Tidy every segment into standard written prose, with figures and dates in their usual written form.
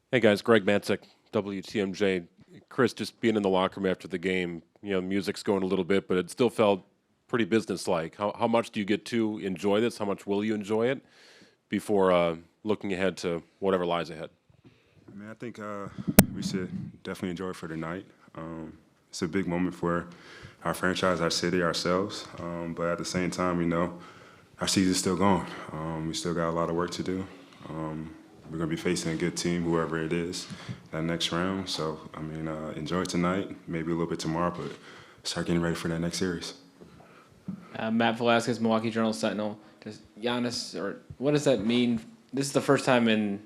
Hey guys, Greg Matzek, WTMJ. Chris, just being in the locker room after the game, music's going a little bit, but it still felt pretty businesslike. How much do you get to enjoy this? How much will you enjoy it before looking ahead to whatever lies ahead? I mean, I think we should definitely enjoy it for tonight. It's a big moment for our franchise, our city, ourselves. But at the same time, our season's still going. We still got a lot of work to do. We're going to be facing a good team, whoever it is, that next round. So, I mean, enjoy tonight, maybe a little bit tomorrow, but start getting ready for that next series. Matt Velasquez, Milwaukee Journal Sentinel. Does Giannis, or what does that mean? This is the first time in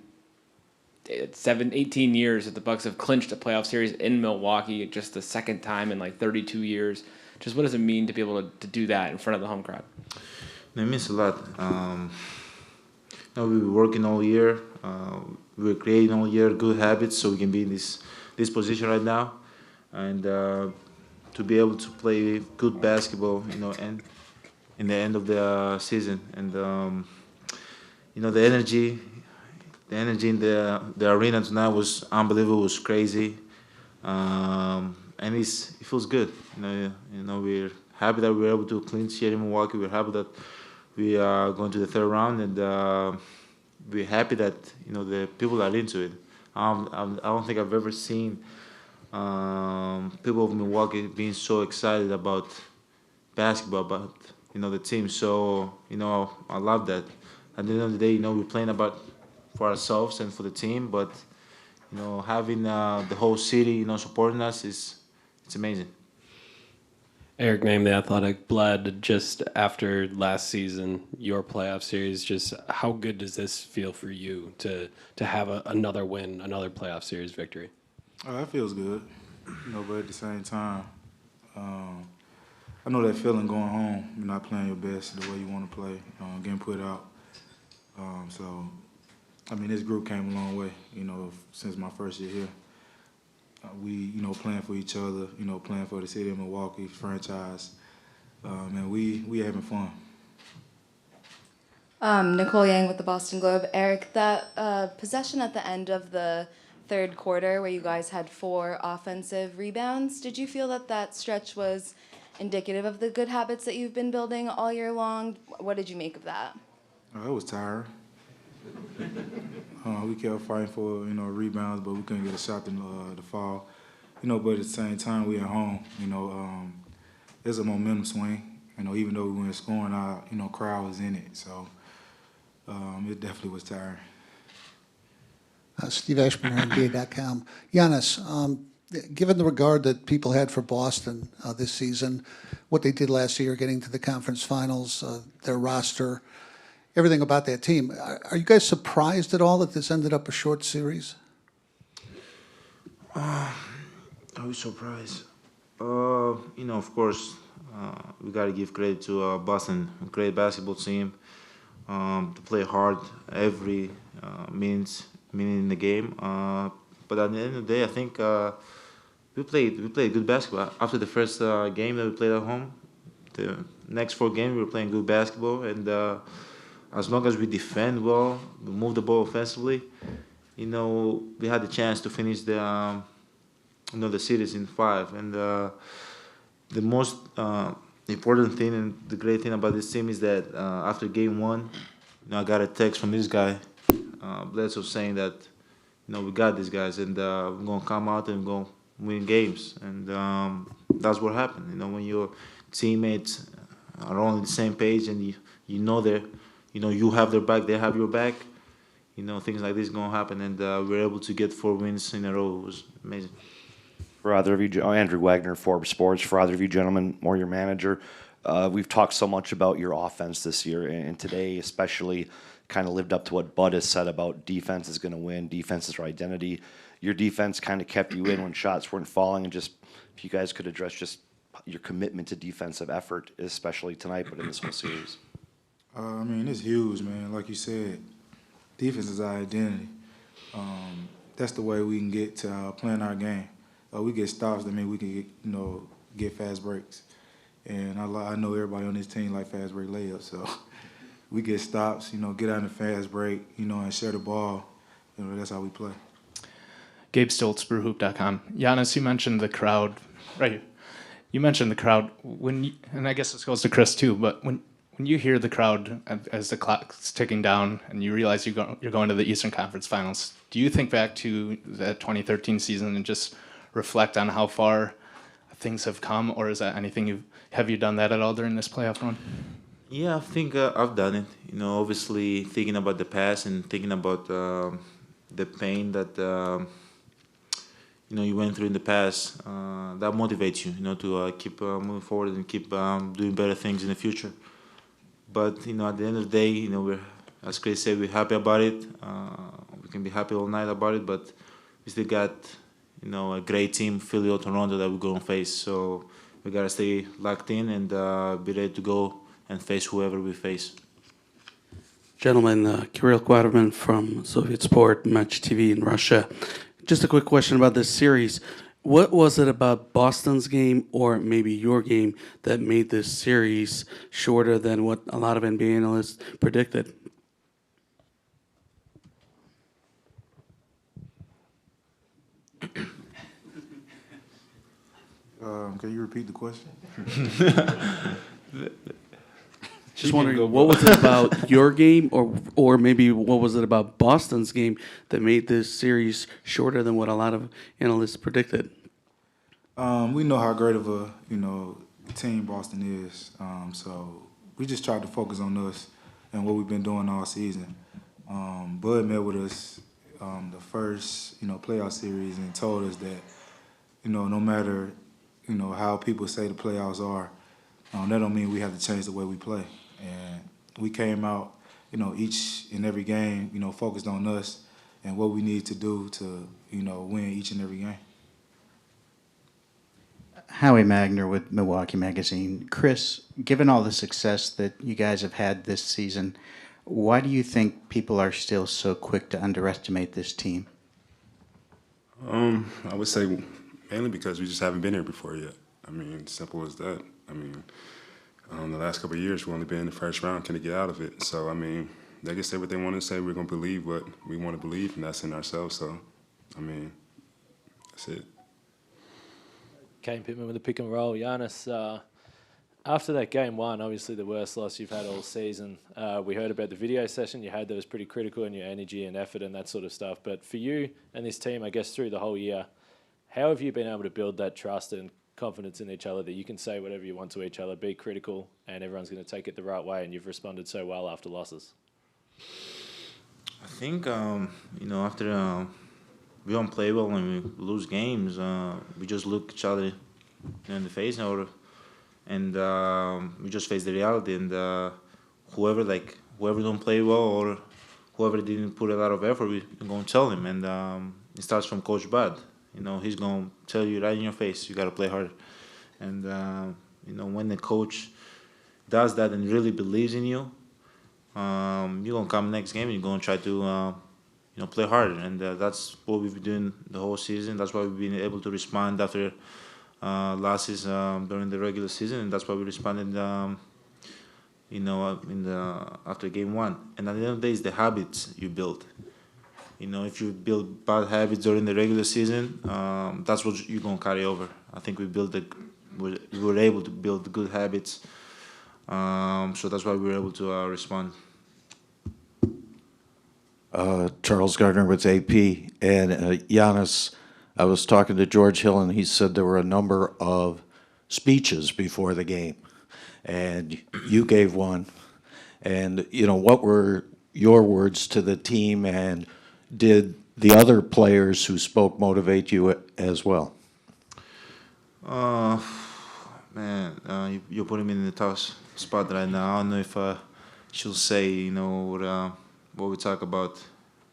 18 years that the Bucks have clinched a playoff series in Milwaukee. Just the second time in like 32 years. Just what does it mean to be able to do that in front of the home crowd? It means a lot. We were working all year. We were creating all year good habits so we can be in this position right now, and to be able to play good basketball, and in the end of the season, and the energy in the arena tonight was unbelievable. It was crazy, and it feels good. We're happy that we were able to clinch here in Milwaukee. We're happy that we are going to the third round, and we're happy that the people are into it. I don't think I've ever seen people of Milwaukee being so excited about basketball, about the team. So I love that. At the end of the day, we're playing about for ourselves and for the team, but having the whole city supporting us is it's amazing. Eric named the Athletic bled just after last season, your playoff series. Just how good does this feel for you to have another win, another playoff series victory? Oh, that feels good. But at the same time, I know that feeling going home, you're not playing your best the way you want to play, getting put out. So, I mean, this group came a long way, since my first year here. We, playing for each other, playing for the city of Milwaukee franchise, and we having fun. Nicole Yang with the Boston Globe. Eric, that possession at the end of the third quarter where you guys had 4 offensive rebounds, did you feel that that stretch was indicative of the good habits that you've been building all year long? What did you make of that? I was tired. We kept fighting for rebounds, but we couldn't get a shot to fall. But at the same time, we at home. There's a momentum swing. Even though we weren't scoring, our crowd was in it. So it definitely was tiring. Steve Ashburn, NBA.com. Giannis, given the regard that people had for Boston this season, what they did last year, getting to the conference finals, their roster, everything about that team, are you guys surprised at all that this ended up a short series? I was surprised. Of course, we got to give credit to Boston, a great basketball team, to play hard every minute in the game. But at the end of the day, I think we played good basketball. After the first game that we played at home, the next 4 games we were playing good basketball, and as long as we defend well, we move the ball offensively, we had the chance to finish the series in 5. And the most important thing and the great thing about this team is that after game 1, I got a text from this guy, Bledsoe, saying that we got these guys, and we're gonna come out and we're gonna win games, and that's what happened. When your teammates are all on the same page, and they're you have their back, they have your back. Things like this gonna happen, and we're able to get 4 wins in a row. It was amazing. For either of you, Andrew Wagner, Forbes Sports. For either of you gentlemen, or your manager, we've talked so much about your offense this year, and today especially kind of lived up to what Bud has said about defense is going to win, defense is our identity. Your defense kind of kept you in when shots weren't falling, and just if you guys could address just your commitment to defensive effort, especially tonight, but in this whole series. I mean, it's huge, man. Like you said, defense is our identity. That's the way we can get to playing our game. We get stops. That mean we can get fast breaks. And I know everybody on this team like fast break layups. So we get stops, get out in a fast break, and share the ball. That's how we play. Gabe Stoltz, BrewHoop.com. Giannis, you mentioned the crowd, right? You mentioned the crowd and I guess this goes to Khris too. But when you hear the crowd as the clock's ticking down, and you realize you're going to the Eastern Conference Finals, do you think back to that 2013 season and just reflect on how far things have come, or is that anything have you done that at all during this playoff run? Yeah, I think I've done it. Obviously thinking about the past and thinking about the pain that you went through in the past. That motivates you, to keep moving forward and keep doing better things in the future. But at the end of the day, we're, as Khris said, we're happy about it. We can be happy all night about it, but we still got a great team, Philly or Toronto, that we're going to face. So we got to stay locked in and be ready to go and face whoever we face. Gentlemen, Kirill Quaterman from Soviet Sport, Match TV in Russia. Just a quick question about this series. What was it about Boston's game, or maybe your game, that made this series shorter than what a lot of NBA analysts predicted? Can you repeat the question? Just wondering, what was it about your game, or maybe what was it about Boston's game that made this series shorter than what a lot of analysts predicted? We know how great of a team Boston is, so we just tried to focus on us and what we've been doing all season. Bud met with us the first playoff series and told us that no matter how people say the playoffs are, that don't mean we have to change the way we play. And we came out, each and every game, focused on us and what we need to do to, win each and every game. Howie Magner with Milwaukee Magazine. Khris, given all the success that you guys have had this season, why do you think people are still so quick to underestimate this team? I would say mainly because we just haven't been here before yet. Simple as that. The last couple of years, we've only been in the first round. Can they get out of it? So, they can say what they want to say. We're going to believe what we want to believe, and that's in ourselves. So, that's it. Kane Pittman with a pick and roll. Giannis, after that game one, obviously the worst loss you've had all season, we heard about the video session you had that was pretty critical in your energy and effort and that sort of stuff. But for you and this team, I guess through the whole year, how have you been able to build that trust and confidence in each other that you can say whatever you want to each other, be critical, and everyone's going to take it the right way, and you've responded so well after losses? I think, after we don't play well and we lose games, we just look each other in the face and we just face the reality. And whoever don't play well or whoever didn't put a lot of effort, we're going to tell him. And it starts from Coach Bud. He's going to tell you right in your face, you got to play harder. And, when the coach does that and really believes in you, you're going to come next game and you're going to try to, play harder. And that's what we've been doing the whole season. That's why we've been able to respond after losses during the regular season. And that's why we responded, after game one. And at the end of the day, it's the habits you build. If you build bad habits during the regular season, that's what you're going to carry over. I think we were able to build good habits, so that's why we were able to respond. Charles Gardner with AP. And Giannis, I was talking to George Hill, and he said there were a number of speeches before the game, and you gave one. And, what were your words to the team, and did the other players who spoke motivate you as well? Man, you're putting me in a tough spot right now. I don't know if I should say, what we talk about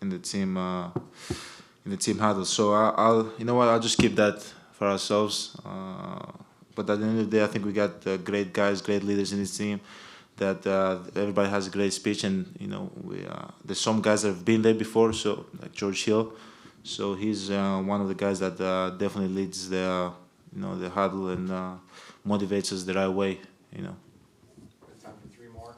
in the team huddle. So I'll just keep that for ourselves. But at the end of the day, I think we got great guys, great leaders in this team. That everybody has a great speech, and there's some guys that have been there before. So like George Hill, so he's one of the guys that definitely leads the huddle and motivates us the right way. Time for three more.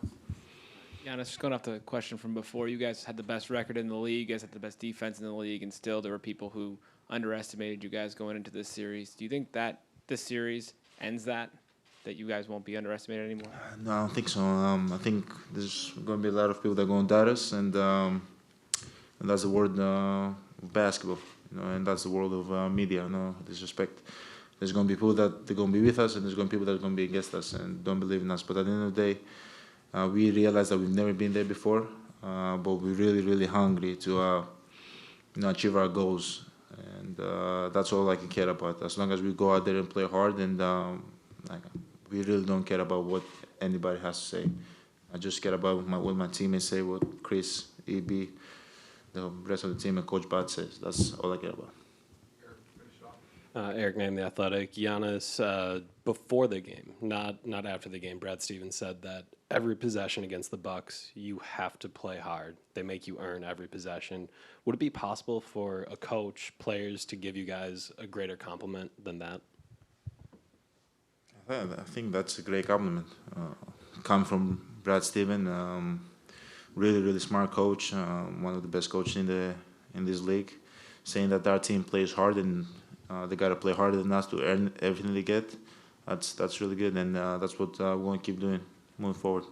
Giannis, just going off the question from before, you guys had the best record in the league, you guys had the best defense in the league, and still there were people who underestimated you guys going into this series. Do you think that this series ends that you guys won't be underestimated anymore? No, I don't think so. I think there's going to be a lot of people that are going to doubt us, and that's the world of basketball, and that's the world of media. No disrespect. There's going to be people that they're going to be with us, and there's going to be people that are going to be against us and don't believe in us. But at the end of the day, we realize that we've never been there before, but we're really, really hungry to achieve our goals, and that's all I can care about. As long as we go out there and play hard, and we really don't care about what anybody has to say. I just care about what my teammates say, what Khris, EB, the rest of the team, and Coach Bud says. That's all I care about. Eric named The Athletic. Giannis, before the game, not after the game, Brad Stevens said that every possession against the Bucks, you have to play hard. They make you earn every possession. Would it be possible for a coach, players, to give you guys a greater compliment than that? I think that's a great compliment. Come from Brad Stevens, really, really smart coach, one of the best coaches in this league, saying that our team plays hard and they got to play harder than us to earn everything they get. That's really good, and that's what we want to keep doing moving forward.